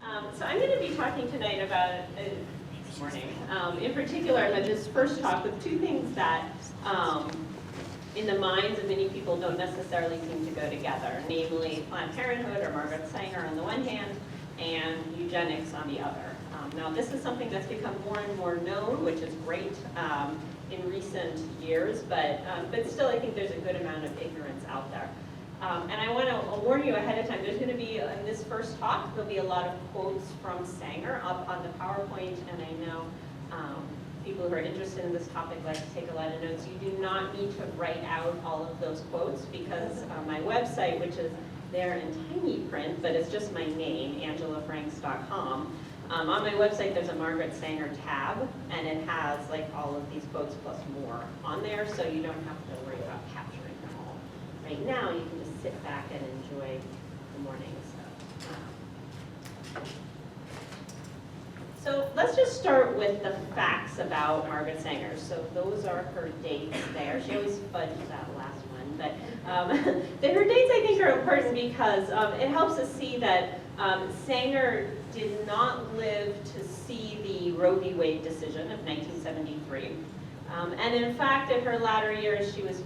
So I'm going to be talking tonight about, this morning, in particular, I'm going to just first talk with two things that in the minds of many people don't necessarily seem to go together, namely Planned Parenthood or Margaret Sanger on the one hand, and eugenics on the other. Now this is something that's become more and more known, which is great in recent years, but still I think there's a good amount of ignorance out there. And I want to warn you ahead of time, there's going to be, in this first talk, there'll be a lot of quotes from Sanger up on the PowerPoint, and I know people who are interested in this topic like to take a lot of notes. You do not need to write out all of those quotes because my website, which is there in tiny print, but it's just my name, angelafranks.com. On my website, there's a Margaret Sanger tab, and it has like all of these quotes plus more on there, so you don't have to worry about capturing them all. Right now, you can just sit back and enjoy the morning stuff. So let's just start with the facts about Margaret Sanger. So those are her dates there. She always fudges that last one, but her dates I think are important because it helps us see that Sanger did not live to see the Roe v. Wade decision of 1973. And in fact, in her latter years, she was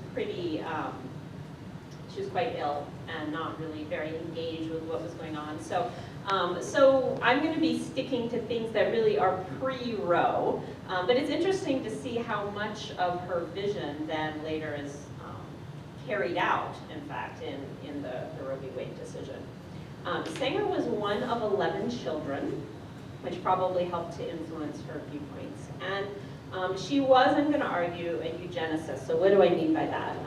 quite ill and not really very engaged with what was going on. So I'm going to be sticking to things that really are pre-Roe, but it's interesting to see how much of her vision then later is carried out, in fact, in the Roe v. Wade decision. Sanger was one of 11 children, which probably helped to influence her viewpoints. And she was, I'm going to argue, a eugenicist. So what do I mean by that?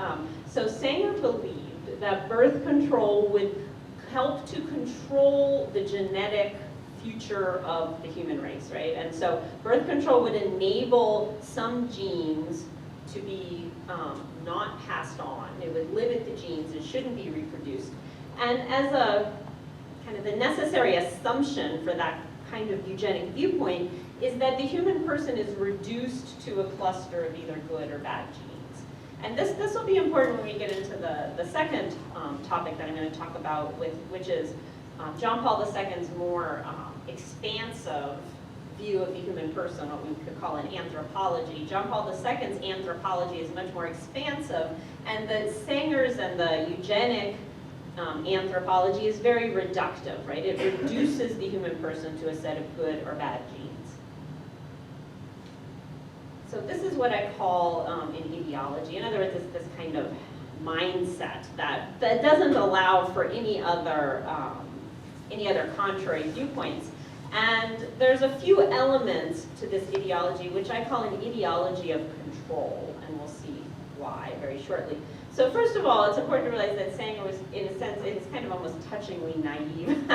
So Sanger believed that birth control would help to control the genetic future of the human race, right? And so birth control would enable some genes to be not passed on. It would limit the genes. It shouldn't be reproduced. And as a kind of the necessary assumption for that kind of eugenic viewpoint is that the human person is reduced to a cluster of either good or bad genes. And this will be important when we get into the second topic that I'm going to talk about, which is John Paul II's more expansive view of the human person, what we could call an anthropology. John Paul II's anthropology is much more expansive, and the Sanger's and the eugenic anthropology is very reductive, right? It reduces the human person to a set of good or bad genes. So this is what I call an ideology. In other words, it's this kind of mindset that doesn't allow for any other contrary viewpoints. And there's a few elements to this ideology, which I call an ideology of control, and we'll see why very shortly. So first of all, it's important to realize that Sanger was, in a sense, it's kind of almost touchingly naive,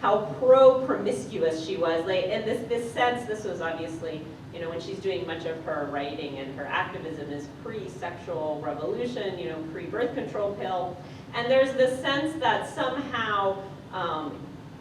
how pro-promiscuous she was. Like, in this sense, this was obviously, you know, when she's doing much of her writing and her activism is pre-sexual revolution, you know, pre-birth control pill. And there's this sense that somehow,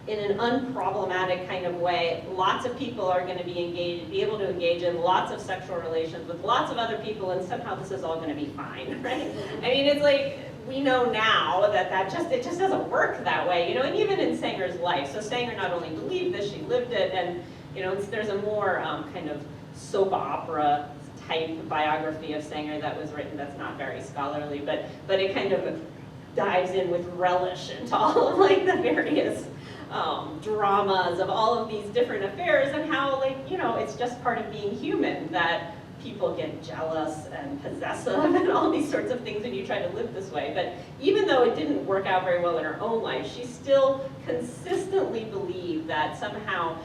in an unproblematic kind of way, lots of people are going to be able to engage in lots of sexual relations with lots of other people, and somehow this is all going to be fine, right? I mean, it's like, we know now that it just doesn't work that way, you know, and even in Sanger's life. So Sanger not only believed this, she lived it, and, you know, there's a more kind of soap opera type biography of Sanger that was written that's not very scholarly, but it kind of dives in with relish into all of like the various dramas of all of these different affairs, and how, like, you know, it's just part of being human that people get jealous and possessive and all these sorts of things when you try to live this way. But even though it didn't work out very well in her own life, she still consistently believed that somehow,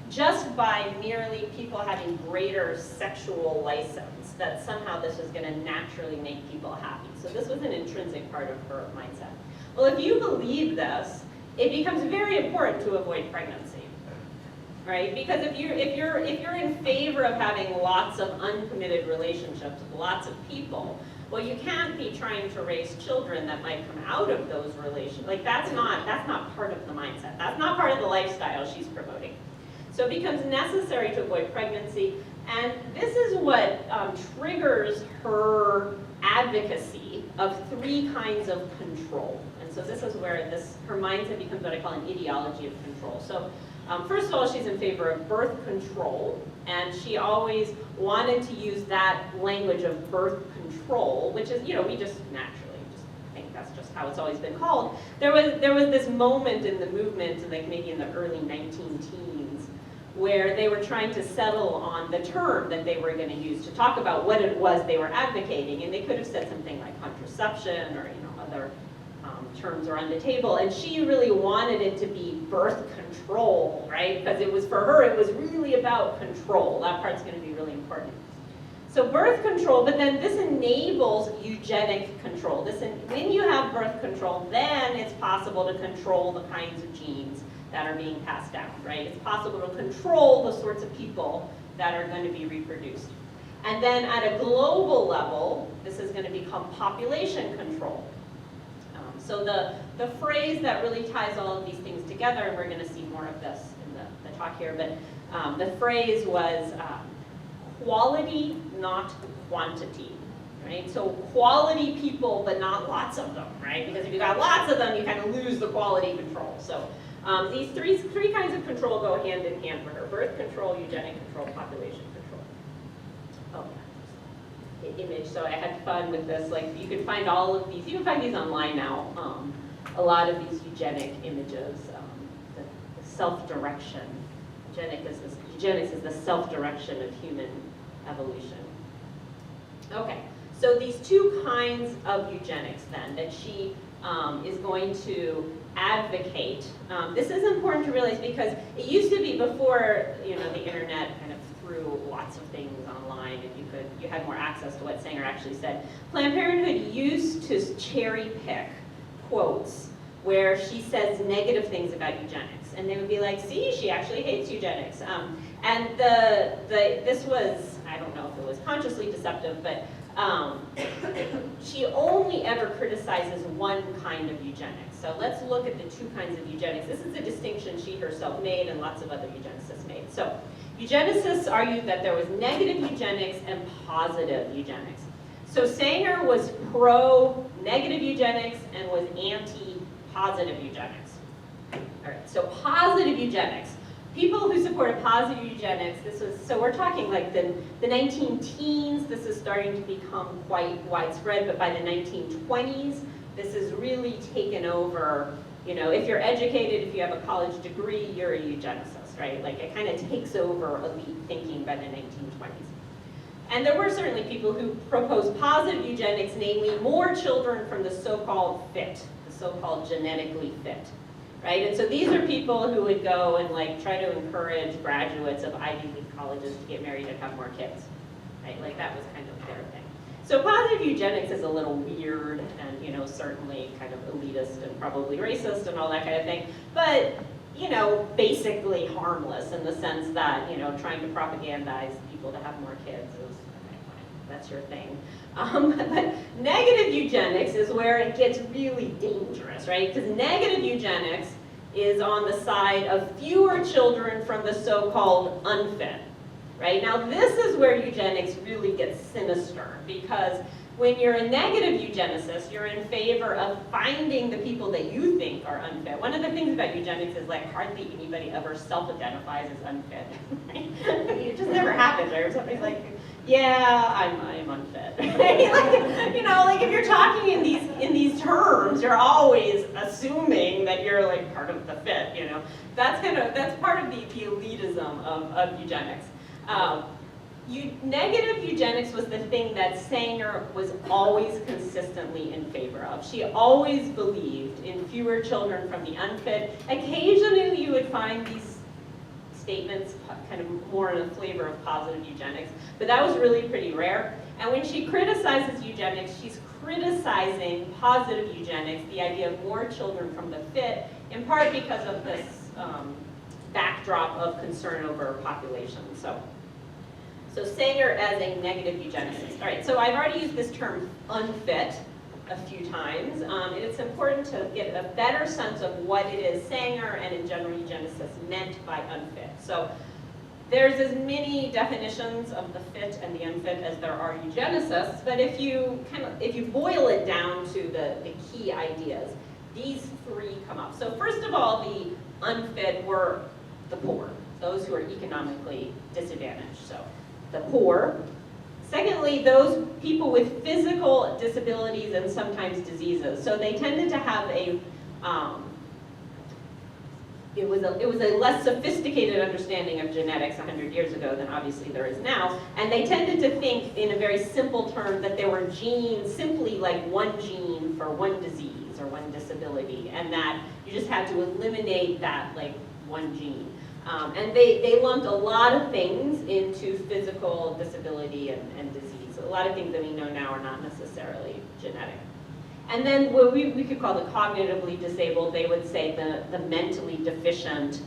just by merely people having greater sexual license, that somehow this was going to naturally make people happy. So this was an intrinsic part of her mindset. Well, if you believe this, it becomes very important to avoid pregnancy, right? Because if you're in favor of having lots of uncommitted relationships with lots of people, well, you can't be trying to raise children that might come out of those relations. Like, that's not part of the mindset. That's not part of the lifestyle she's promoting. So it becomes necessary to avoid pregnancy, and this is what triggers her advocacy of three kinds of control. And so this is where her mindset becomes what I call an ideology of control. So First of all, she's in favor of birth control, and she always wanted to use that language of birth control, which is, we just naturally just think that's just how it's always been called. There was this moment in the movement, like maybe in the early 19-teens, where they were trying to settle on the term that they were going to use to talk about what it was they were advocating, and they could have said something like contraception or other terms are on the table, and she really wanted it to be birth control, right? Because it was, for her, it was really about control. That part's going to be really important. So birth control, but then this enables eugenic control. When you have birth control, then it's possible to control the kinds of genes that are being passed down, right? It's possible to control the sorts of people that are going to be reproduced. And then at a global level, this is going to become population control. So the phrase that really ties all of these things together, and we're going to see more of this in the talk here, but the phrase was quality, not quantity, right? So quality people, but not lots of them, right? Because if you got lots of them, you kind of lose the quality control. So these three kinds of control go hand in hand for her: birth control, eugenic control, population control. Oh. Image, so I had fun with this. Like, you can find all of these, you can find these online now, a lot of these eugenic images, the self-direction. Eugenics is the self-direction of human evolution. Okay, so these two kinds of eugenics then that she is going to advocate. This is important to realize because it used to be before, the internet kind of threw lots of things online, and you had more access to what Sanger actually said. Planned Parenthood used to cherry pick quotes where she says negative things about eugenics, and they would be like, see, she actually hates eugenics. And this was, I don't know if it was consciously deceptive, but she only ever criticizes one kind of eugenics. So let's look at the two kinds of eugenics. This is a distinction she herself made and lots of other eugenicists made. So eugenicists argued that there was negative eugenics and positive eugenics. So Sanger was pro-negative eugenics and was anti-positive eugenics. All right, so positive eugenics. People who supported positive eugenics, so we're talking like the 19-teens, this is starting to become quite widespread, but by the 1920s, this is really taken over. If you're educated, if you have a college degree, you're a eugenicist, right? Like, it kind of takes over elite thinking by the 1920s. And there were certainly people who proposed positive eugenics, namely more children from the so-called fit, the so-called genetically fit. Right? And so these are people who would go and try to encourage graduates of Ivy League colleges to get married and have more kids. Right? Like, that was kind of their thing. So positive eugenics is a little weird and, certainly kind of elitist and probably racist and all that kind of thing. But, basically harmless in the sense that, trying to propagandize people to have more kids is, okay, fine, that's your thing. But negative eugenics is where it gets really dangerous, right? Because negative eugenics is on the side of fewer children from the so-called unfit, right? Now this is where eugenics really gets sinister, because when you're a negative eugenicist, you're in favor of finding the people that you think are unfit. One of the things about eugenics is hardly anybody ever self-identifies as unfit. Right? It just never happens, right? Or somebody's like, yeah, I'm unfit. If you're talking in these terms, you're always assuming that you're part of the fit. That's part of the elitism of eugenics. Negative eugenics was the thing that Sanger was always consistently in favor of. She always believed in fewer children from the unfit. Occasionally you would find these statements kind of more in a flavor of positive eugenics, but that was really pretty rare. And when she criticizes eugenics, she's criticizing positive eugenics, the idea of more children from the fit, in part because of this backdrop of concern over population. So Sanger as a negative eugenicist. All right, so I've already used this term unfit a few times, and it's important to get a better sense of what it is Sanger and in general eugenicists meant by unfit. So there's as many definitions of the fit and the unfit as there are eugenicists, but if you boil it down to the key ideas, these three come up. So first of all, the unfit were the poor, those who are economically disadvantaged, so the poor. Secondly, those people with physical disabilities and sometimes diseases. So they tended to have a, it was a less sophisticated understanding of genetics 100 years ago than obviously there is now. And they tended to think in a very simple term that there were genes, simply like one gene for one disease or one disability, and that you just had to eliminate that like one gene. And they lumped a lot of things into physical disability and disease. A lot of things that we know now are not necessarily genetic. And then what we could call the cognitively disabled, they would say the mentally deficient.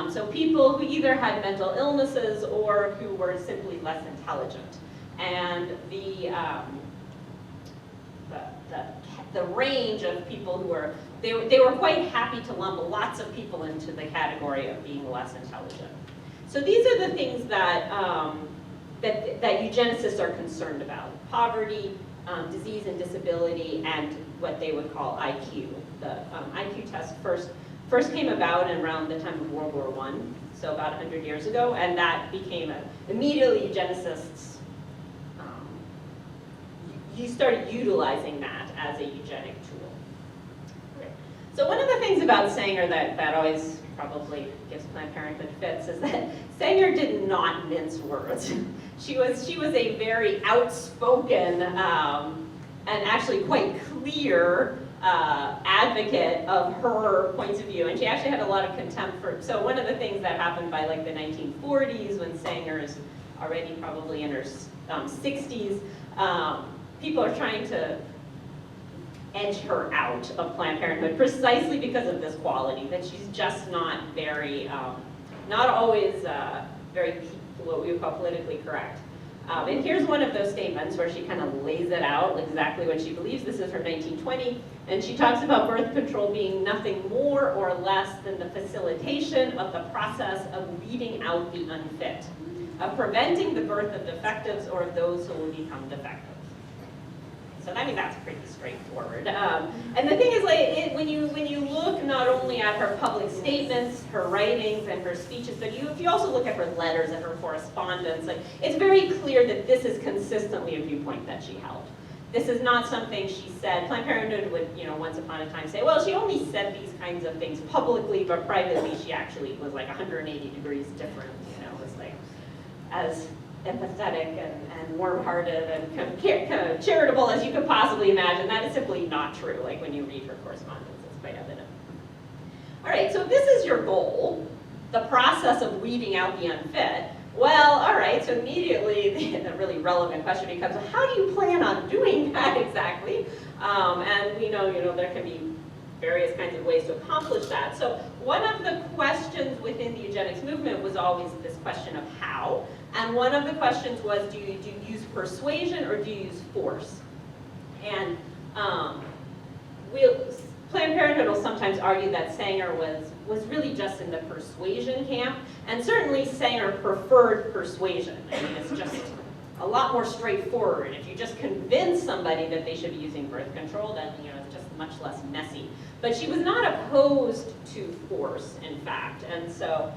So people who either had mental illnesses or who were simply less intelligent. And the range of people who were, they were quite happy to lump lots of people into the category of being less intelligent. So these are the things that, that eugenicists are concerned about: poverty, disease and disability, and what they would call IQ. The IQ test first came about around the time of World War I, so about 100 years ago, and that became immediately eugenicists, you started utilizing that as a eugenic tool. Okay. So one of the things about Sanger that always probably gives Planned Parenthood fits is that Sanger did not mince words. She was a very outspoken and actually quite clear advocate of her points of view, and she actually had a lot of contempt for. So one of the things that happened by like the 1940s, when Sanger is already probably in her 60s, people are trying to edge her out of Planned Parenthood precisely because of this quality, that she's just not very, not always very, what we would call politically correct. And here's one of those statements where she kind of lays it out exactly what she believes. This is from 1920, and she talks about birth control being nothing more or less than the facilitation of the process of weeding out the unfit, of preventing the birth of defectives or of those who will become defective. So I mean, that's pretty straightforward. And the thing is, like, when you look not only at her public statements, her writings, and her speeches, but if you also look at her letters and her correspondence, like, it's very clear that this is consistently a viewpoint that she held. This is not something she said. Planned Parenthood would, once upon a time say, well, she only said these kinds of things publicly, but privately she actually was like 180 degrees different. Was like as empathetic and warm-hearted and kind of charitable as you could possibly imagine. That is simply not true. Like when you read her correspondence, it's quite evident. All right, so if this is your goal, the process of weeding out the unfit, well, all right, so immediately the really relevant question becomes, well, how do you plan on doing that exactly? And we know, there can be various kinds of ways to accomplish that. So one of the questions within the eugenics movement was always this question of how. And one of the questions was, do you use persuasion or do you use force? And Planned Parenthood will sometimes argue that Sanger was really just in the persuasion camp, and certainly Sanger preferred persuasion. I mean, it's just a lot more straightforward. If you just convince somebody that they should be using birth control, then it's just much less messy. But she was not opposed to force, in fact. And so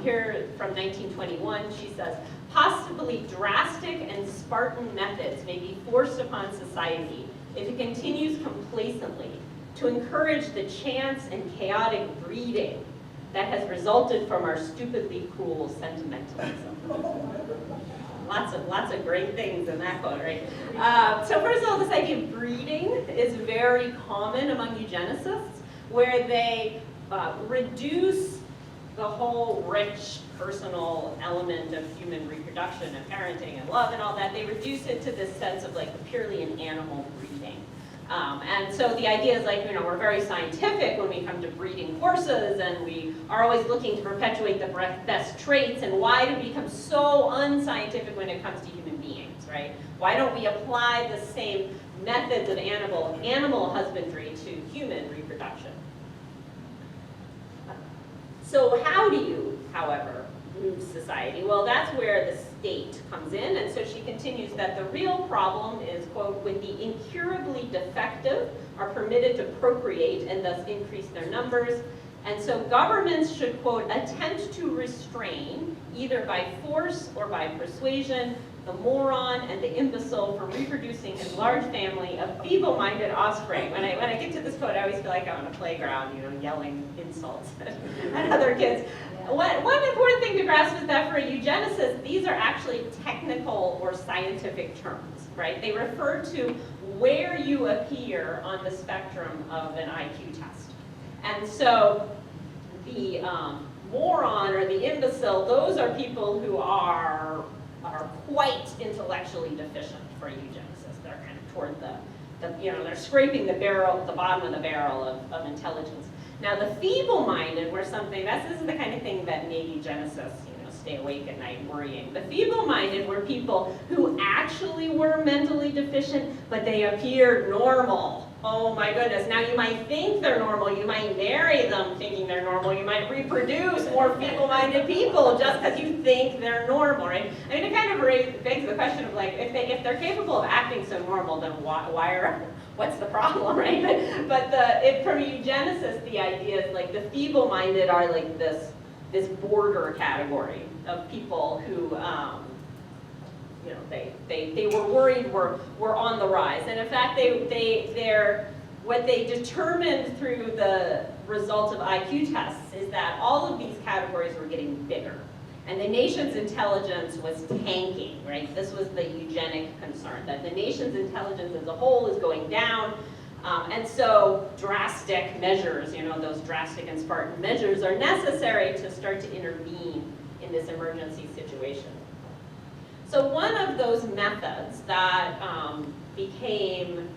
here from 1921, she says, possibly drastic and Spartan methods may be forced upon society if it continues complacently to encourage the chance and chaotic breeding that has resulted from our stupidly cruel sentimentalism. Lots of great things in that quote, right? So first of all, this idea of breeding is very common among eugenicists, where they reduce the whole rich personal element of human reproduction and parenting and love and all that. They reduce it to this sense of like purely an animal breeding. And so the idea is like, we're very scientific when we come to breeding horses, and we are always looking to perpetuate the best traits, and why do we become so unscientific when it comes to human beings, right? Why don't we apply the same methods of animal husbandry to human reproduction? So how do you, however, move society? Well, that's where the state comes in, and so she continues that the real problem is, quote, when the incurably defective are permitted to procreate and thus increase their numbers, And so governments should, quote, attempt to restrain, either by force or by persuasion, the moron and the imbecile from reproducing his large family of feeble-minded offspring. When I get to this quote, I always feel like I'm on a playground, yelling insults at other kids. One important thing to grasp is that for a eugenicist, these are actually technical or scientific terms, right? They refer to where you appear on the spectrum of an IQ test. And so the moron or the imbecile, those are people who are quite intellectually deficient for a eugenicist. They're kind of toward they're scraping the bottom of the barrel of intelligence. Now the feeble-minded were something, this is the kind of thing that made eugenicists, stay awake at night worrying. The feeble-minded were people who actually were mentally deficient, but they appeared normal. Oh my goodness, now you might think they're normal, you might marry them thinking they're normal, you might reproduce more feeble-minded people just because you think they're normal, right? I mean, it kind of begs the question of like, if they're capable of acting so normal, then what's the problem, right? But from a eugenicist, the idea is like the feeble-minded are like this border category of people who, they were worried were on the rise. And in fact, what they determined through the results of IQ tests is that all of these categories were getting bigger. And the nation's intelligence was tanking, right? This was the eugenic concern, that the nation's intelligence as a whole is going down. And so drastic measures, those drastic and Spartan measures are necessary to start to intervene in this emergency situation. So one of those methods that became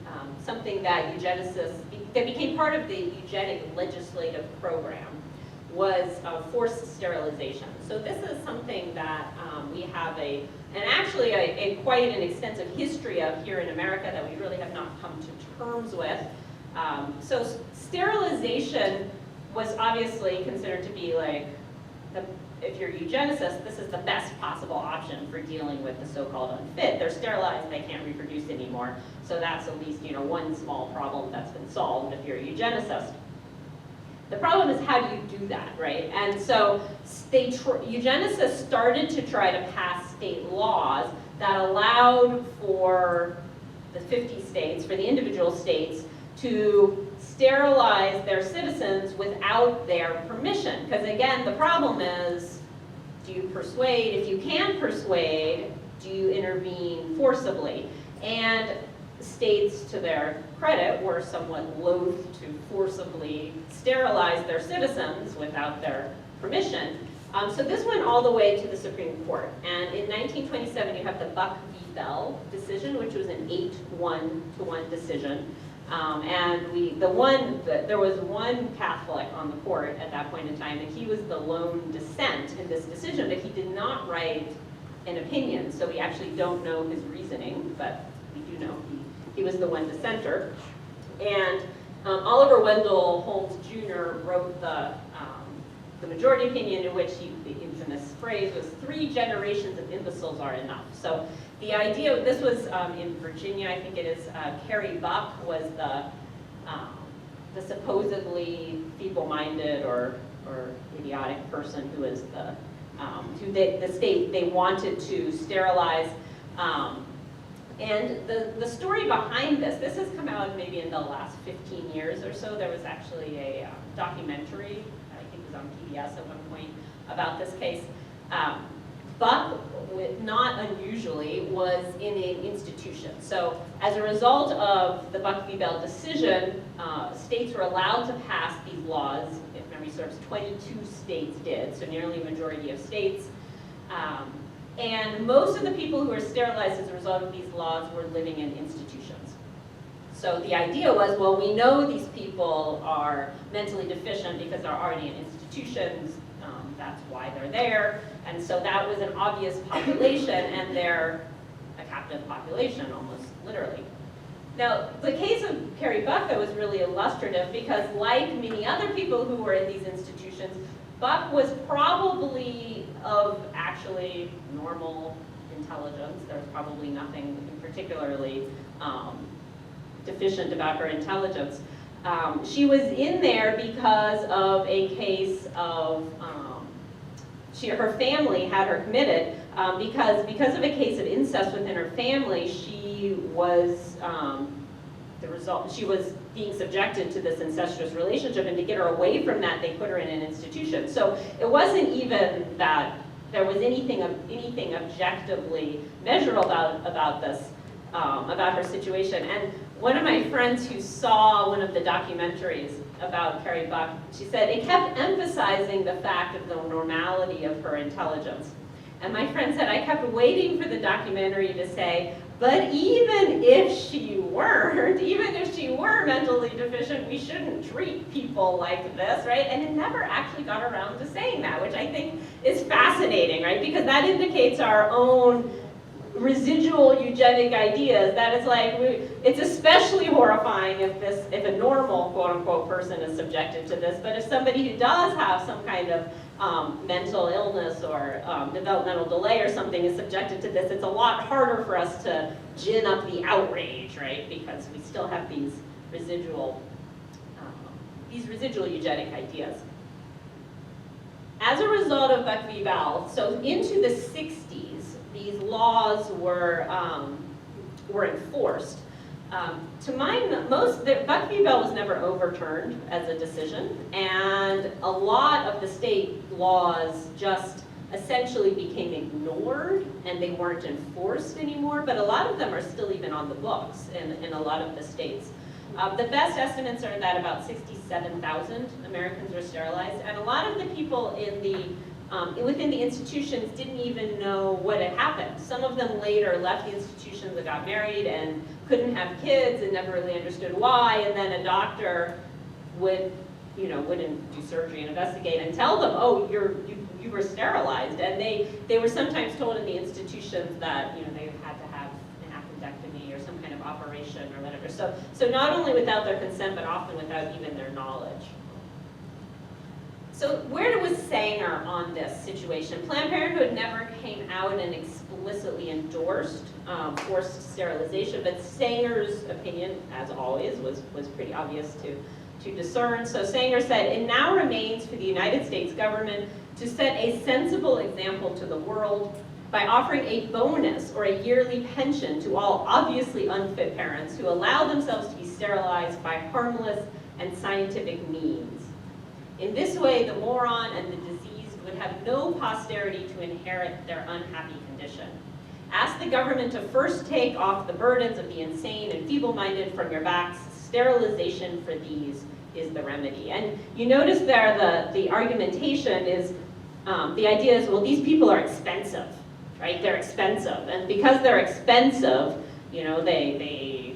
something that eugenicists, that became part of the eugenic legislative program was forced sterilization. So this is something that we have quite an extensive history of here in America that we really have not come to terms with. So sterilization was obviously considered to be like, if you're a eugenicist, this is the best possible option for dealing with the so-called unfit. They're sterilized, they can't reproduce anymore. So that's at least one small problem that's been solved if you're a eugenicist. The problem is, how do you do that, right? And so eugenicists started to try to pass state laws that allowed for the 50 states, for the individual states, to sterilize their citizens without their permission. Because again, the problem is, do you persuade? If you can persuade, do you intervene forcibly? And states, to their credit, were somewhat loath to forcibly sterilize their citizens without their permission. So this went all the way to the Supreme Court. And in 1927, you have the Buck v. Bell decision, which was an 8-1-1 decision. There was one Catholic on the court at that point in time, and he was the lone dissent in this decision, but he did not write an opinion, so we actually don't know his reasoning, but we do know he was the one dissenter. And Oliver Wendell Holmes Jr. wrote the majority opinion, in which the infamous phrase was, 3 generations of imbeciles are enough. So the idea, this was in Virginia, I think it is, Carrie Buck was the supposedly feeble-minded or idiotic person who is the state they wanted to sterilize. And the story behind this has come out maybe in the last 15 years or so. There was actually a documentary, I think it was on PBS at one point, about this case. Buck, not unusually, was in an institution. So as a result of the Buck v. Bell decision, states were allowed to pass these laws. If memory serves, 22 states did, so nearly a majority of states. And most of the people who were sterilized as a result of these laws were living in institutions. So the idea was, well, we know these people are mentally deficient because they're already in institutions. That's why they're there. And so that was an obvious population, and they're a captive population, almost literally. Now, the case of Carrie Buck, though, was really illustrative because, like many other people who were in these institutions, Buck was probably of actually normal intelligence. There was probably nothing particularly deficient about her intelligence. She was in there because of a case of, her family had her committed because of a case of incest within her family. She was she was being subjected to this incestuous relationship, and to get her away from that, they put her in an institution. So it wasn't even that there was anything objectively measurable about this, about her situation. And one of my friends who saw one of the documentaries about Carrie Buck, she said it kept emphasizing the fact of the normality of her intelligence. And my friend said, I kept waiting for the documentary to say, but even if she were mentally deficient, we shouldn't treat people like this, right? And it never actually got around to saying that, which I think is fascinating, right? Because that indicates our own residual eugenic ideas, that it's like, it's especially horrifying if a normal, quote unquote, person is subjected to this, but if somebody who does have some kind of mental illness or developmental delay or something is subjected to this, it's a lot harder for us to gin up the outrage, right? Because we still have these residual eugenic ideas. As a result of Buck v. Bell, so into the 60s, these laws were enforced. To my Buck v. Bell was never overturned as a decision, and a lot of the state laws just essentially became ignored, and they weren't enforced anymore, but a lot of them are still even on the books in a lot of the states. The best estimates are that about 67,000 Americans were sterilized, and a lot of the people within the institutions didn't even know what had happened. Some of them later left the institutions and got married and couldn't have kids and never really understood why, and then a doctor wouldn't do surgery and investigate and tell them, oh, you were sterilized. And they were sometimes told in the institutions that they had to have an appendectomy or some kind of operation or whatever. So not only without their consent, but often without even their knowledge. So where was Sanger on this situation? Planned Parenthood never came out and explicitly endorsed forced sterilization, but Sanger's opinion, as always, was pretty obvious to discern. So Sanger said, it now remains for the United States government to set a sensible example to the world by offering a bonus or a yearly pension to all obviously unfit parents who allow themselves to be sterilized by harmless and scientific means. In this way, the moron and the diseased would have no posterity to inherit their unhappy condition. Ask the government to first take off the burdens of the insane and feeble-minded from your backs. Sterilization for these is the remedy. And you notice there the argumentation is, the idea is, well, these people are expensive, right? They're expensive. And because they're expensive, they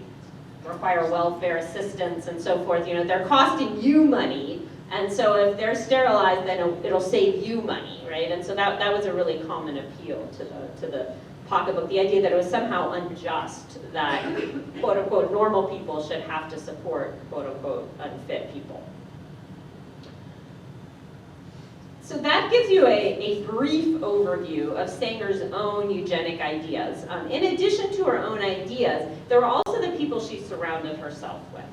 require welfare assistance and so forth. They're costing you money. And so if they're sterilized, then it'll save you money, right? And so that was a really common appeal to the pocketbook, the idea that it was somehow unjust that, quote unquote, normal people should have to support, quote unquote, unfit people. So that gives you a brief overview of Sanger's own eugenic ideas. In addition to her own ideas, there were also the people she surrounded herself with.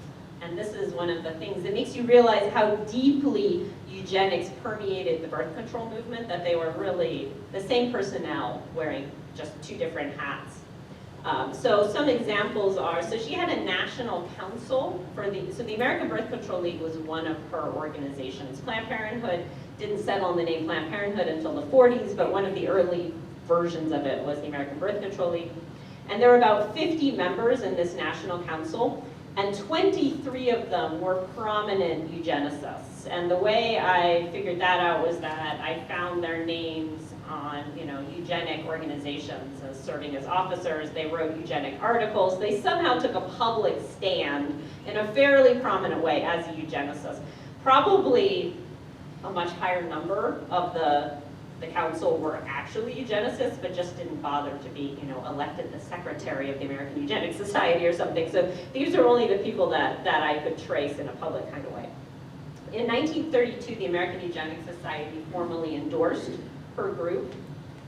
And this is one of the things that makes you realize how deeply eugenics permeated the birth control movement, that they were really the same personnel wearing just two different hats. So some examples are, so she had a national council so the American Birth Control League was one of her organizations. Planned Parenthood didn't settle on the name Planned Parenthood until the 40s, but one of the early versions of it was the American Birth Control League. And there were about 50 members in this national council, and 23 of them were prominent eugenicists. And the way I figured that out was that I found their names on, eugenic organizations as serving as officers. They wrote eugenic articles. They somehow took a public stand in a fairly prominent way as a eugenicist. Probably a much higher number of the council were actually eugenicists, but just didn't bother to be, elected the secretary of the American Eugenics Society or something. So these are only the people that I could trace in a public kind of way. In 1932, the American Eugenics Society formally endorsed her group.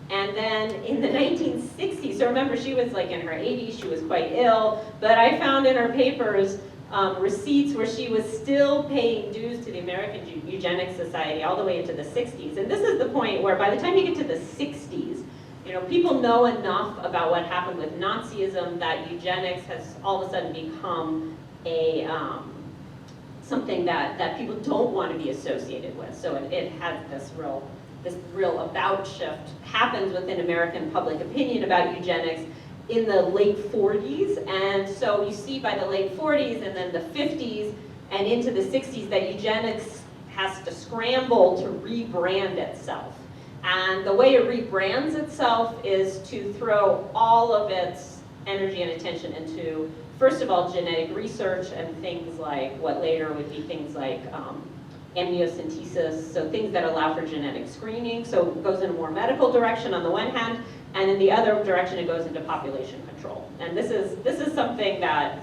And then in the 1960s, so remember she was like in her 80s, she was quite ill, but I found in her papers receipts where she was still paying dues to the American Eugenics Society all the way into the 60s. And this is the point where by the time you get to the 60s, people know enough about what happened with Nazism that eugenics has all of a sudden become a something that people don't want to be associated with. So it has this real about shift happens within American public opinion about eugenics in the late 40s. And so you see by the late 40s and then the 50s and into the 60s that eugenics has to scramble to rebrand itself. And the way it rebrands itself is to throw all of its energy and attention into, first of all, genetic research and things like what later would be things like amniocentesis, so things that allow for genetic screening. So it goes in a more medical direction on the one hand, and in the other direction it goes into population control. And this is something that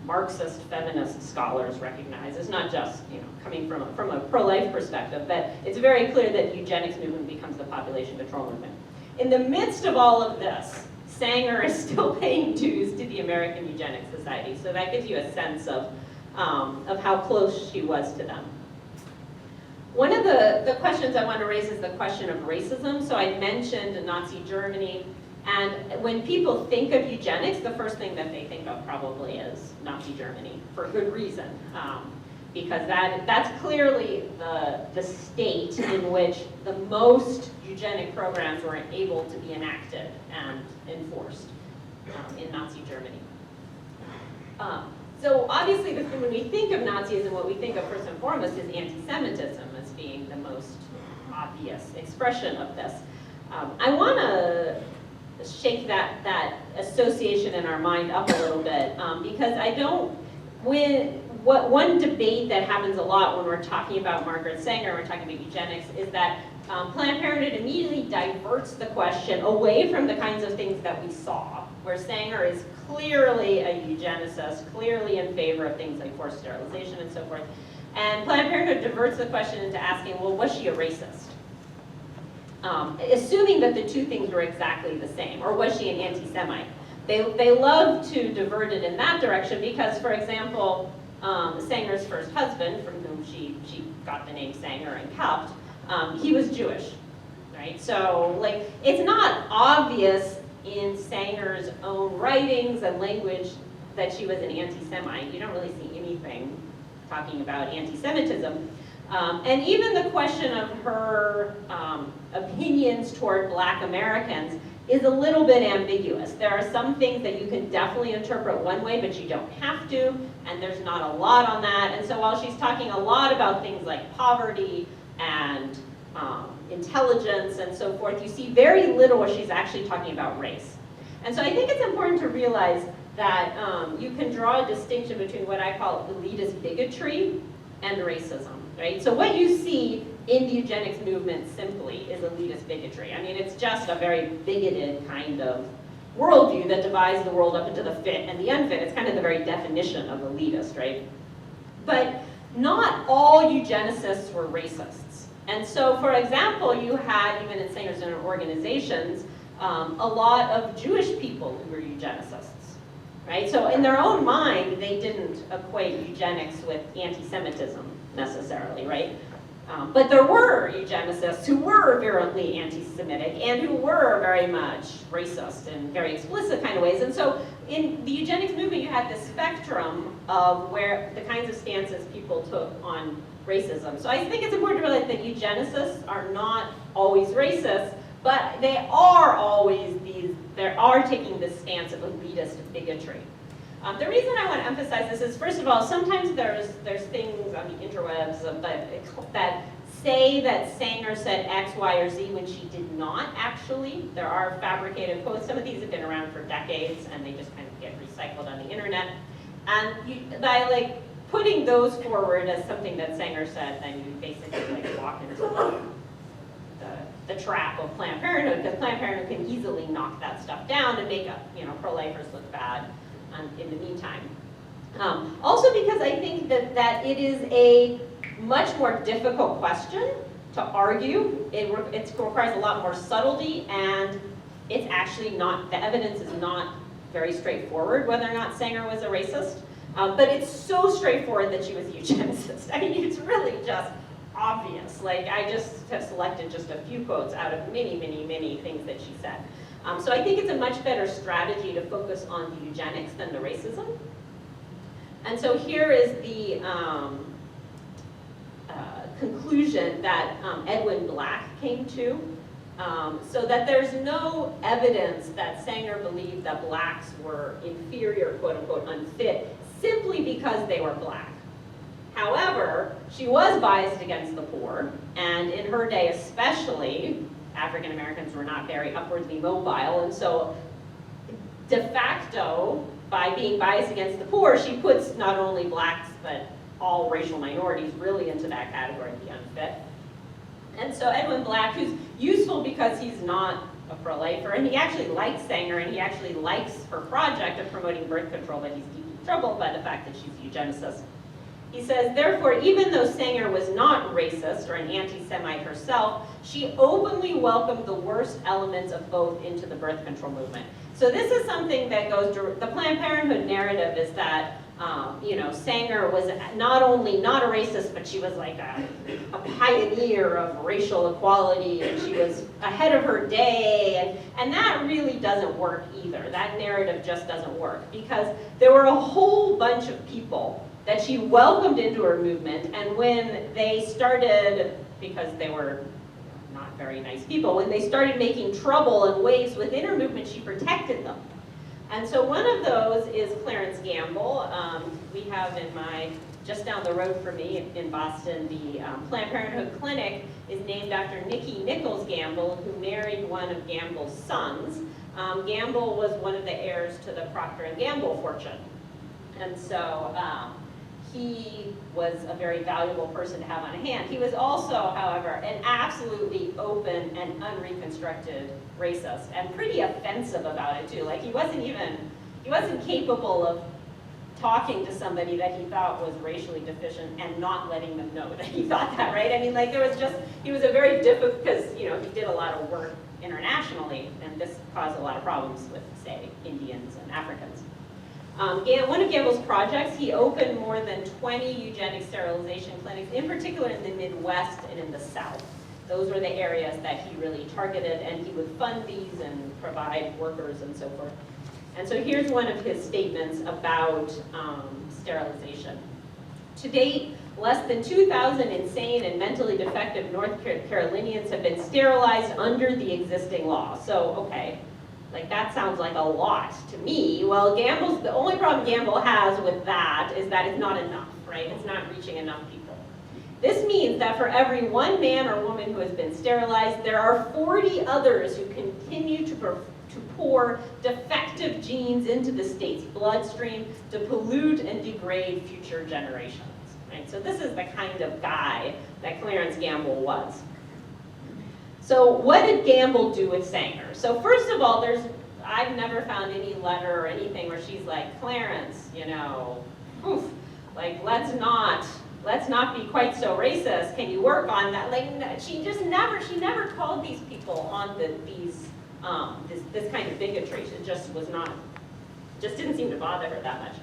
Marxist feminist scholars recognize. It's not just coming from a pro-life perspective, but it's very clear that the eugenics movement becomes the population control movement. In the midst of all of this, Sanger is still paying dues to the American Eugenics Society, so that gives you a sense of how close she was to them. One of the questions I want to raise is the question of racism. So I mentioned Nazi Germany. And when people think of eugenics, the first thing that they think of probably is Nazi Germany, for good reason. Because that's clearly the state in which the most eugenic programs were able to be enacted and enforced in Nazi Germany. So obviously, when we think of Nazism, what we think of first and foremost is anti-Semitism as being the most obvious expression of this. I want to shake that association in our mind up a little bit because one debate that happens a lot when we're talking about Margaret Sanger, we're talking about eugenics, is that Planned Parenthood immediately diverts the question away from the kinds of things that we saw, where Sanger is clearly a eugenicist, clearly in favor of things like forced sterilization and so forth. And Planned Parenthood diverts the question into asking, well, was she a racist? Assuming that the two things were exactly the same, or was she an anti-Semite? They love to divert it in that direction because, for example, Sanger's first husband, from whom she got the name Sanger and kept, he was Jewish, right? So, it's not obvious in Sanger's own writings and language that she was an anti-Semite. You don't really see anything talking about anti-Semitism. And even the question of her opinions toward Black Americans is a little bit ambiguous. There are some things that you can definitely interpret one way, but you don't have to, and there's not a lot on that. And so while she's talking a lot about things like poverty and intelligence and so forth, you see very little where she's actually talking about race. And so I think it's important to realize that you can draw a distinction between what I call elitist bigotry and racism. Right? So what you see in the eugenics movement simply is elitist bigotry. I mean, it's just a very bigoted kind of worldview that divides the world up into the fit and the unfit. It's kind of the very definition of elitist, right? But not all eugenicists were racists. And so, for example, you had, even in Sanger's own organizations, a lot of Jewish people who were eugenicists, right? So in their own mind, they didn't equate eugenics with anti-Semitism necessarily, right? But there were eugenicists who were virulently anti-Semitic and who were very much racist in very explicit kind of ways. And so in the eugenics movement, you had this spectrum of where the kinds of stances people took on racism. So I think it's important to realize that eugenicists are not always racist, but they are taking this stance of elitist bigotry. The reason I want to emphasize this is, first of all, sometimes there's things on the interwebs that say that Sanger said X, Y, or Z when she did not actually. There are fabricated quotes. Some of these have been around for decades, and they just kind of get recycled on the internet. And by putting those forward as something that Sanger said, then you basically walk into the trap of Planned Parenthood, because Planned Parenthood can easily knock that stuff down and make pro-lifers look bad in the meantime. Also because I think that it is a much more difficult question to argue. It requires a lot more subtlety, and it's actually not, the evidence is not very straightforward whether or not Sanger was a racist. But it's so straightforward that she was a eugenicist. I mean, it's really just obvious. Like, I just have selected just a few quotes out of many, many, many things that she said. So I think it's a much better strategy to focus on the eugenics than the racism. And so here is the conclusion that Edwin Black came to. So that there's no evidence that Sanger believed that blacks were inferior, quote unquote, unfit, simply because they were black. However, she was biased against the poor, and in her day especially, African Americans were not very upwardly mobile, and so de facto, by being biased against the poor, she puts not only blacks, but all racial minorities really into that category, the unfit. And so Edwin Black, who's useful because he's not a pro-lifer, and he actually likes Sanger, and he actually likes her project of promoting birth control, but he's deeply troubled by the fact that she's a eugenicist. He says, therefore, even though Sanger was not racist or an anti-Semite herself, she openly welcomed the worst elements of both into the birth control movement. So this is something that goes to, the Planned Parenthood narrative is that you know, Sanger was not only not a racist, but she was like a pioneer of racial equality, and she was ahead of her day, and that really doesn't work either. That narrative just doesn't work, because there were a whole bunch of people that she welcomed into her movement, and when they started, because they were not very nice people, when they started making trouble and waves within her movement, she protected them. And so one of those is Clarence Gamble. We have in my, just down the road from me in Boston, the Planned Parenthood Clinic is named after Nikki Nichols Gamble, who married one of Gamble's sons. Gamble was one of the heirs to the Procter & Gamble fortune. And so he was a very valuable person to have on hand. He was also, however, an absolutely open and unreconstructed racist, and pretty offensive about it too. Like, he wasn't capable of talking to somebody that he thought was racially deficient and not letting them know that he thought that, right? I mean, like, he was a very difficult, because, you know, he did a lot of work internationally, and this caused a lot of problems with, say, Indians and Africans. One of Gamble's projects, he opened more than 20 eugenic sterilization clinics, in particular in the Midwest and in the South. Those were the areas that he really targeted, and he would fund these and provide workers and so forth. And so here's one of his statements about sterilization. To date, less than 2,000 insane and mentally defective North Carolinians have been sterilized under the existing law. So, okay. Like, that sounds like a lot to me. Well, the only problem Gamble has with that is that it's not enough, right? It's not reaching enough people. This means that for every one man or woman who has been sterilized, there are 40 others who continue to pour defective genes into the state's bloodstream to pollute and degrade future generations, right? So this is the kind of guy that Clarence Gamble was. So what did Gamble do with Sanger? So first of all, I've never found any letter or anything where she's like, Clarence, you know, oof, like, let's not be quite so racist. Can you work on that? Like, she never called these people on this kind of bigotry. It just didn't seem to bother her that much.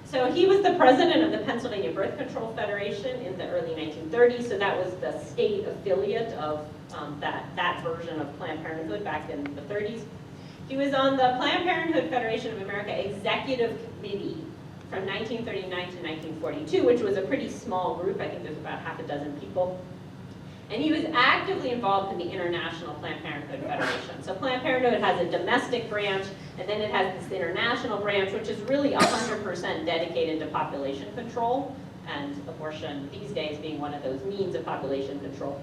So he was the president of the Pennsylvania Birth Control Federation in the early 1930s. So that was the state affiliate of that version of Planned Parenthood back in the 30s. He was on the Planned Parenthood Federation of America Executive Committee from 1939 to 1942, which was a pretty small group. I think there's about half a dozen people. And he was actively involved in the International Planned Parenthood Federation. So Planned Parenthood has a domestic branch, and then it has this international branch, which is really 100% dedicated to population control, and abortion these days being one of those means of population control.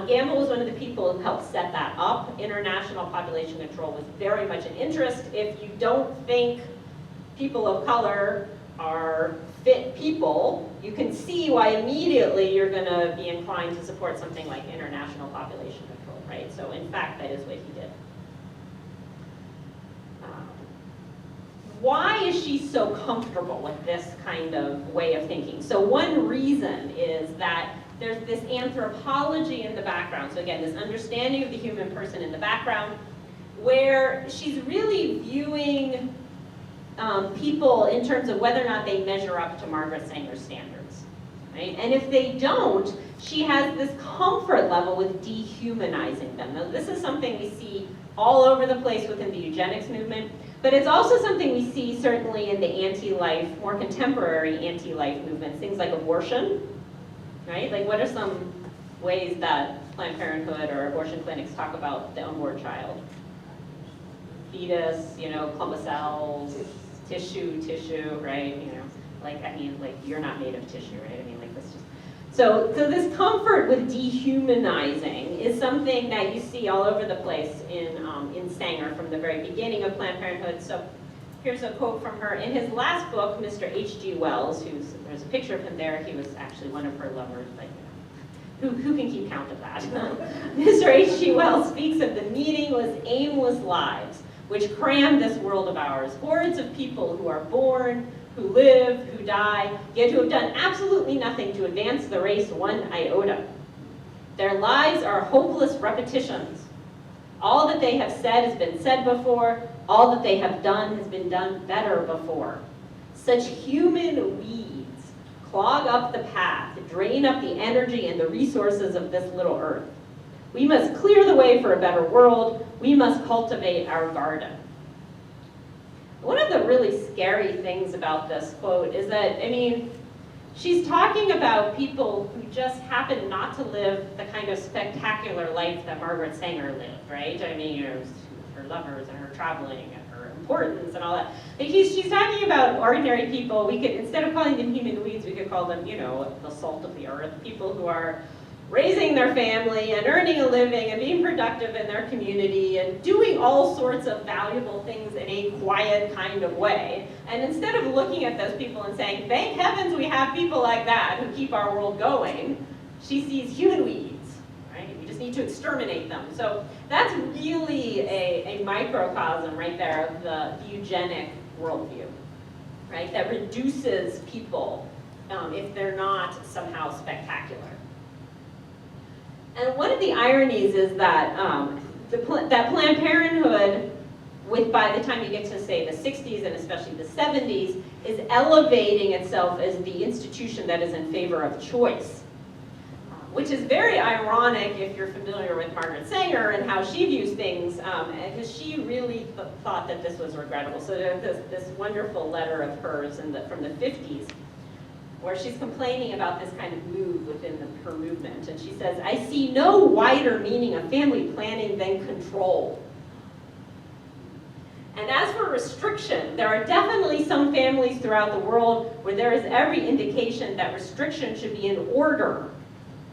Gamble was one of the people who helped set that up. International population control was very much an interest. If you don't think people of color are fit people, you can see why immediately you're going to be inclined to support something like international population control, right? So in fact, that is what he did. Why is she so comfortable with this kind of way of thinking? So one reason is that there's this anthropology in the background. So again, this understanding of the human person in the background, where she's really viewing people in terms of whether or not they measure up to Margaret Sanger's standards, right? And if they don't, she has this comfort level with dehumanizing them. Now, this is something we see all over the place within the eugenics movement, but it's also something we see certainly in the anti-life, more contemporary anti-life movements, things like abortion, right? Like, what are some ways that Planned Parenthood or abortion clinics talk about the unborn child? Fetus, clump of cells, tissue, right? Like, I mean, like, you're not made of tissue, right? I mean, like, this just... So this comfort with dehumanizing is something that you see all over the place in Sanger from the very beginning of Planned Parenthood. So here's a quote from her. In his last book, Mr. H.G. Wells, there's a picture of him there. He was actually one of her lovers, like, who can keep count of that? Mr. H.G. Wells speaks of the meaningless, aimless lives which cram this world of ours. Hordes of people who are born, who live, who die, yet who have done absolutely nothing to advance the race one iota. Their lives are hopeless repetitions. All that they have said has been said before. All that they have done has been done better before. Such human weeds clog up the path, drain up the energy and the resources of this little earth. We must clear the way for a better world. We must cultivate our garden. One of the really scary things about this quote is that, I mean, she's talking about people who just happen not to live the kind of spectacular life that Margaret Sanger lived, right? I mean, her lovers and her traveling and her importance and all that. But she's talking about ordinary people. We could, instead of calling them human weeds, we could call them, the salt of the earth, people who are raising their family and earning a living and being productive in their community and doing all sorts of valuable things in a quiet kind of way. And instead of looking at those people and saying, thank heavens we have people like that who keep our world going, she sees human weeds, right? We just need to exterminate them. So that's really a microcosm right there of the eugenic worldview, right? That reduces people if they're not somehow spectacular. And one of the ironies is that that Planned Parenthood, by the time you get to, say, the 60s and especially the 70s, is elevating itself as the institution that is in favor of choice, which is very ironic if you're familiar with Margaret Sanger and how she views things, because she really thought that this was regrettable. So there's this wonderful letter of hers from the 50s, where she's complaining about this kind of move within her movement. And she says, I see no wider meaning of family planning than control. And as for restriction, there are definitely some families throughout the world where there is every indication that restriction should be in order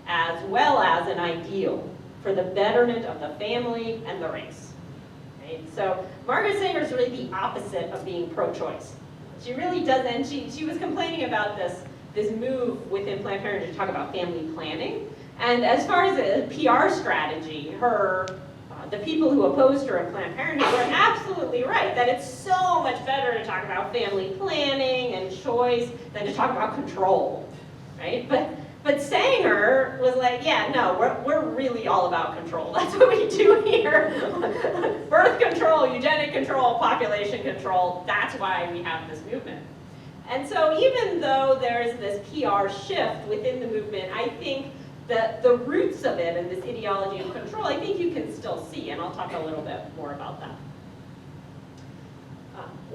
as well as an ideal for the betterment of the family and the race. Right? So Margaret Sanger is really the opposite of being pro-choice. She really doesn't, she was complaining about this move within Planned Parenthood to talk about family planning. And as far as a PR strategy, the people who opposed her in Planned Parenthood were absolutely right, that it's so much better to talk about family planning and choice than to talk about control, right? But Sanger was like, yeah, no, we're really all about control. That's what we do here. Birth control, eugenic control, population control, that's why we have this movement. And so even though there's this PR shift within the movement, I think that the roots of it and this ideology of control, I think you can still see, and I'll talk a little bit more about that.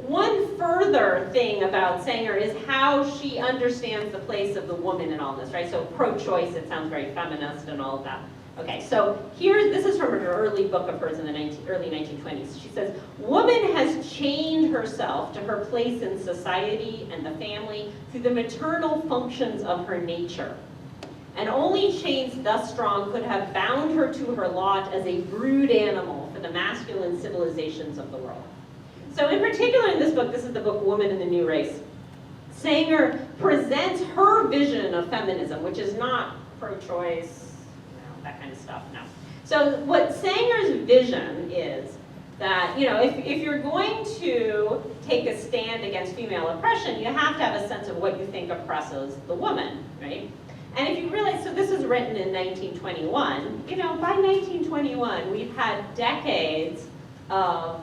One further thing about Sanger is how she understands the place of the woman in all this, right? So pro-choice, it sounds very feminist and all of that. Okay, so this is from an early book of hers in the early 1920s. She says, woman has chained herself to her place in society and the family through the maternal functions of her nature. And only chains thus strong could have bound her to her lot as a brood animal for the masculine civilizations of the world. So in particular in this book, this is the book Woman in the New Race, Sanger presents her vision of feminism, which is not pro-choice, that kind of stuff, no. So what Sanger's vision is that, if you're going to take a stand against female oppression, you have to have a sense of what you think oppresses the woman, right? And if you realize, so this was written in 1921, by 1921, we've had decades of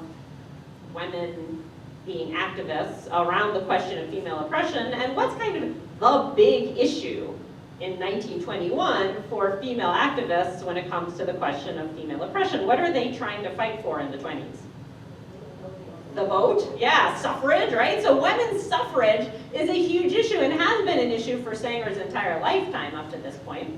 women, being activists around the question of female oppression, and what's kind of the big issue in 1921 for female activists when it comes to the question of female oppression. What are they trying to fight for in the 20s? The vote? Yeah, suffrage, right? So women's suffrage is a huge issue and has been an issue for Sanger's entire lifetime up to this point.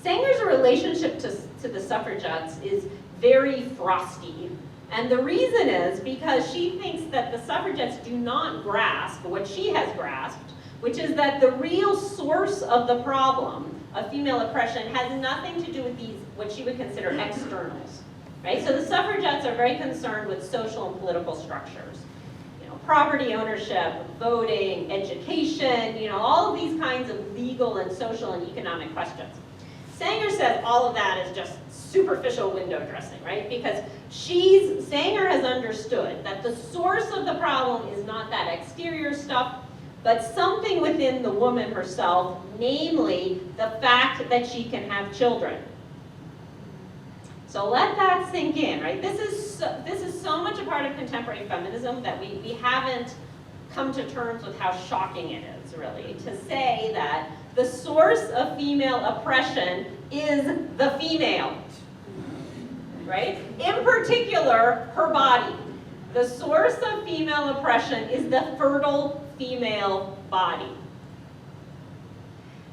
Sanger's relationship to the suffragettes is very frosty. And the reason is because she thinks that the suffragettes do not grasp what she has grasped, which is that the real source of the problem of female oppression has nothing to do with these, what she would consider externals, right? So the suffragettes are very concerned with social and political structures. You know, property ownership, voting, education, you know, all of these kinds of legal and social and economic questions. Sanger says all of that is just superficial window dressing, right? Because Sanger has understood that the source of the problem is not that exterior stuff, but something within the woman herself, namely the fact that she can have children. So let that sink in, right? This is so much a part of contemporary feminism that we haven't come to terms with how shocking it is, really, to say that the source of female oppression is the female, right? In particular, her body. The source of female oppression is the fertile female body.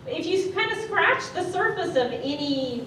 If you kind of scratch the surface of any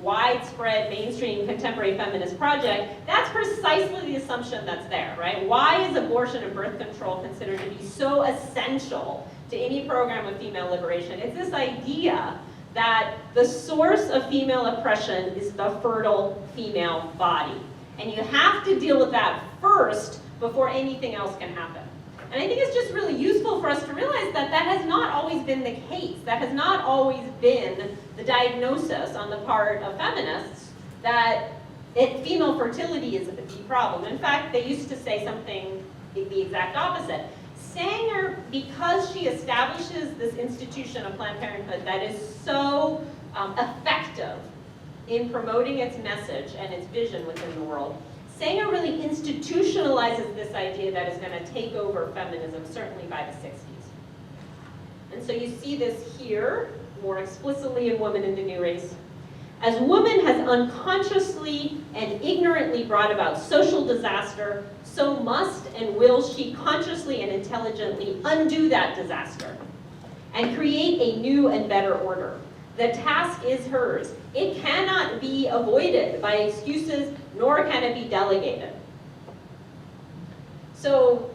widespread mainstream contemporary feminist project, that's precisely the assumption that's there, right? Why is abortion and birth control considered to be so essential to any program of female liberation? It's this idea that the source of female oppression is the fertile female body. And you have to deal with that first before anything else can happen. And I think it's just really useful for us to realize that that has not always been the case. That has not always been the diagnosis on the part of feminists that female fertility is the problem. In fact, they used to say something the exact opposite. Sanger, because she establishes this institution of Planned Parenthood that is so effective in promoting its message and its vision within the world, Sanger really institutionalizes this idea that is going to take over feminism, certainly by the 60s. And so you see this here, more explicitly in Woman in the New Race. As woman has unconsciously and ignorantly brought about social disaster, so must and will she consciously and intelligently undo that disaster and create a new and better order. The task is hers. It cannot be avoided by excuses, nor can it be delegated. So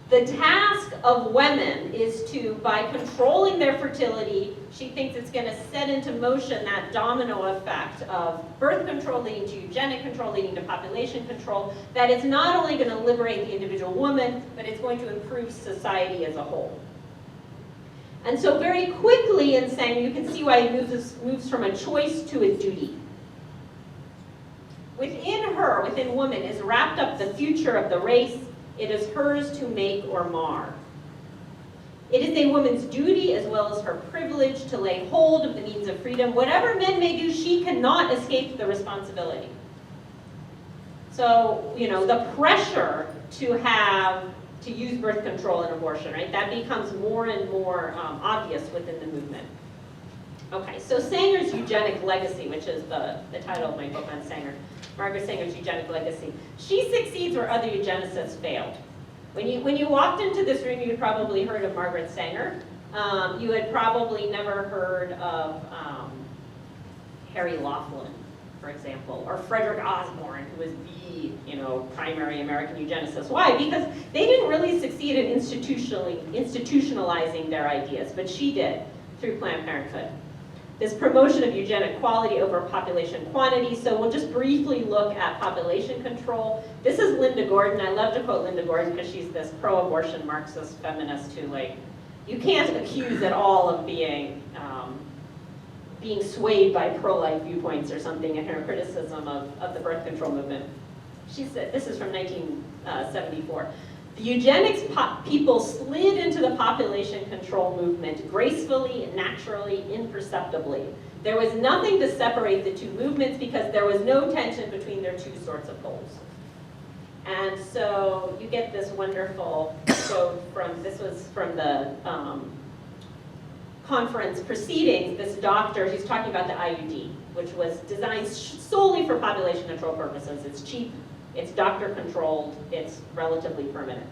the task of women is to, by controlling their fertility, she thinks it's going to set into motion that domino effect of birth control leading to eugenic control, leading to population control, that it's not only going to liberate the individual woman, but it's going to improve society as a whole. And so very quickly in Sanger, you can see why he moves from a choice to a duty. Within her, within woman, is wrapped up the future of the race. It is hers to make or mar. It is a woman's duty as well as her privilege to lay hold of the means of freedom. Whatever men may do, she cannot escape the responsibility. So, you know, the pressure to use birth control and abortion, right? That becomes more and more obvious within the movement. Okay, so Sanger's eugenic legacy, which is the title of my book on Sanger, Margaret Sanger's eugenic legacy. She succeeds where other eugenicists failed. When you walked into this room, you had probably heard of Margaret Sanger. You had probably never heard of Harry Laughlin, for example, or Frederick Osborne, who was the primary American eugenicist. Why? Because they didn't really succeed in institutionalizing their ideas, but she did through Planned Parenthood. This promotion of eugenic quality over population quantity. So we'll just briefly look at population control. This is Linda Gordon. I love to quote Linda Gordon because she's this pro-abortion Marxist feminist who, you can't accuse at all of being swayed by pro-life viewpoints or something in her criticism of the birth control movement. She said, this is from 1974. The eugenics people slid into the population control movement gracefully, naturally, imperceptibly. There was nothing to separate the two movements because there was no tension between their two sorts of goals. And so you get this wonderful quote from, this was from the conference proceedings, this doctor, he's talking about the IUD, which was designed solely for population control purposes. It's cheap, it's doctor controlled, it's relatively permanent.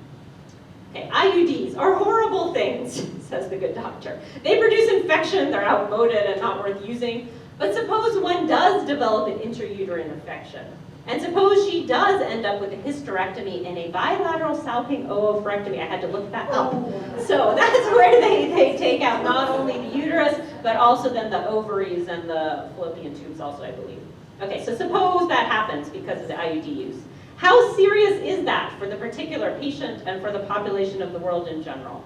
Okay, IUDs are horrible things, says the good doctor. They produce infection, they're outmoded and not worth using. But suppose one does develop an intrauterine infection, and suppose she does end up with a hysterectomy and a bilateral salping oophorectomy. I had to look that up. So that's where they take out not only the uterus, but also then the ovaries and the fallopian tubes also, I believe. Okay, so suppose that happens because of the IUD use. How serious is that for the particular patient and for the population of the world in general?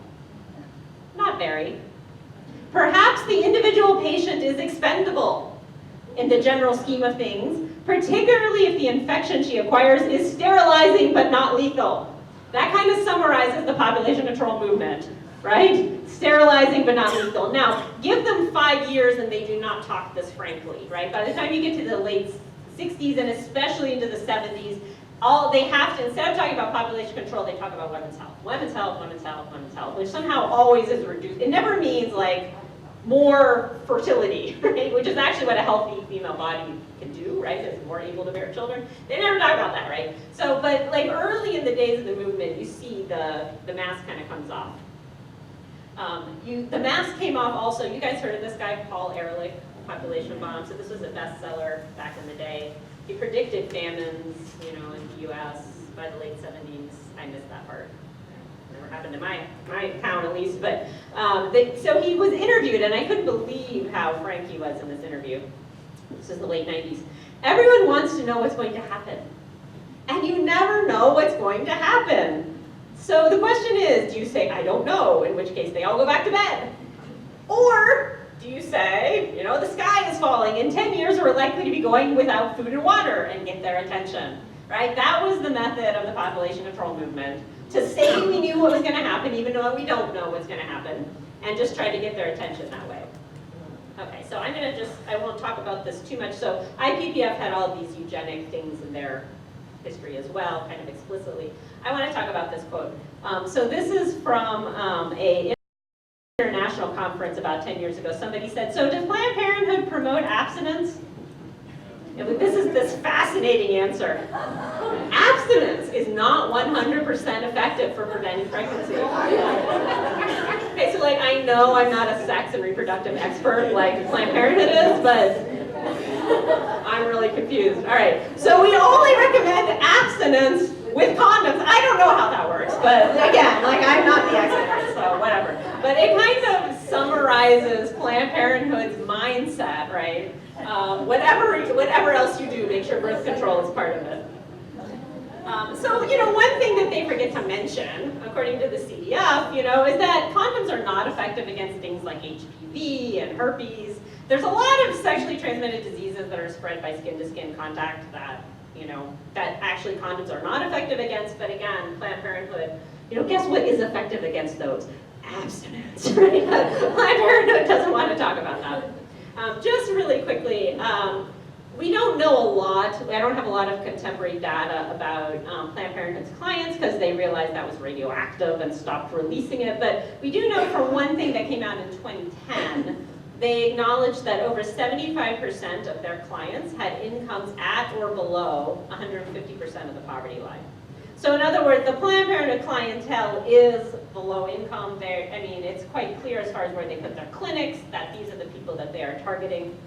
Not very. Perhaps the individual patient is expendable in the general scheme of things, particularly if the infection she acquires is sterilizing but not lethal. That kind of summarizes the population control movement, right? Sterilizing but not lethal. Now, give them 5 years and they do not talk this frankly, right? By the time you get to the late 60s and especially into the 70s, they have to, instead of talking about population control, they talk about women's health. Women's health, women's health, women's health, which somehow always is reduced. It never means like more fertility, right? Which is actually what a healthy female body can do, right? It's more able to bear children. They never talk about that, right? So, but like early in the days of the movement, you see the mask kind of comes off. The mask came off also, you guys heard of this guy, Paul Ehrlich, Population Bomb. So this was a bestseller back in the day. He predicted famines, you know, in the U.S. by the late 70s. I missed that part. Never happened to my town, at least. But so he was interviewed, and I couldn't believe how frank he was in this interview. This is the late 90s. Everyone wants to know what's going to happen, and you never know what's going to happen. So the question is, do you say, I don't know, in which case they all go back to bed? Or do you say, you know, the sky is falling. In 10 years, we're likely to be going without food and water and get their attention, right? That was the method of the population control movement, to say we knew what was going to happen, even though we don't know what's going to happen, and just try to get their attention that way. Okay, so I'm going to I won't talk about this too much. So IPPF had all of these eugenic things in their history as well, kind of explicitly. I want to talk about this quote. So this is from a international conference about 10 years ago. Somebody said, so does Planned Parenthood promote abstinence? This is this fascinating answer. Abstinence is not 100% effective for preventing pregnancy. Okay, so like I know I'm not a sex and reproductive expert like Planned Parenthood is, but I'm really confused. All right, so we only recommend abstinence with condoms. I don't know how that works, but again, like I'm not the expert, so whatever. But it kind of summarizes Planned Parenthood's mindset, right? Whatever else you do, make sure birth control is part of it. So, you know, one thing that they forget to mention, according to the CDF, you know, is that condoms are not effective against things like HPV and herpes. There's a lot of sexually transmitted diseases that are spread by skin-to-skin contact that, you know, that actually condoms are not effective against, but again, Planned Parenthood, you know, guess what is effective against those? Abstinence, right? Planned Parenthood doesn't want to talk about that. Just really quickly, we don't know a lot. I don't have a lot of contemporary data about Planned Parenthood's clients because they realized that was radioactive and stopped releasing it. But we do know from one thing that came out in 2010, they acknowledged that over 75% of their clients had incomes at or below 150% of the poverty line. So in other words, the Planned Parenthood clientele is below income. I mean, it's quite clear as far as where they put their clinics, that these are the people that they are targeting.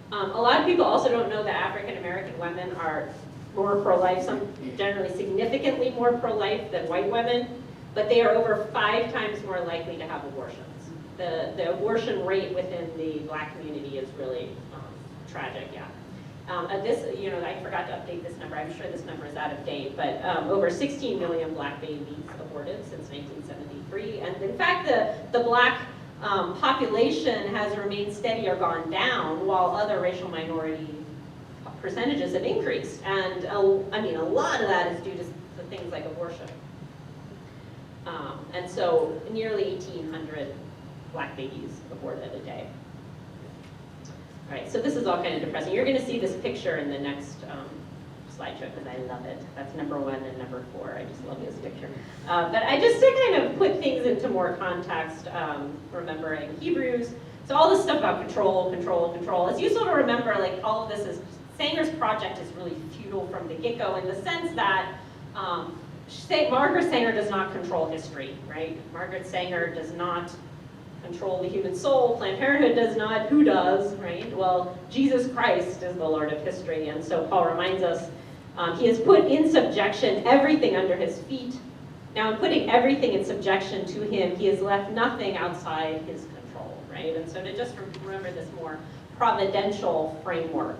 A lot of people also don't know that African American women are more pro-life, some generally significantly more pro-life than white women, but they are over 5 times more likely to have abortions. The abortion rate within the Black community is really tragic, yeah. This, you know, I forgot to update this number. I'm sure this number is out of date, but over 16 million Black babies aborted since 1973. And in fact, the Black population has remained steady or gone down, while other racial minority percentages have increased. And I mean, a lot of that is due to things like abortion. And so nearly 1,800 Black babies aborted a day. All right, so this is all kind of depressing. You're going to see this picture in the next slideshow because I love it. That's number 1 and number 4. I just love this picture. But I just to kind of put things into more context, remembering Hebrews. So all this stuff about control, control, control. It's useful to remember, like, all of this is, Sanger's project is really futile from the get-go in the sense that Margaret Sanger does not control history, right? Margaret Sanger does not control the human soul. Planned Parenthood does not. Who does, right? Well, Jesus Christ is the Lord of history, and so Paul reminds us he has put in subjection everything under his feet. Now, in putting everything in subjection to him, he has left nothing outside his control, right? And so to just remember this more providential framework.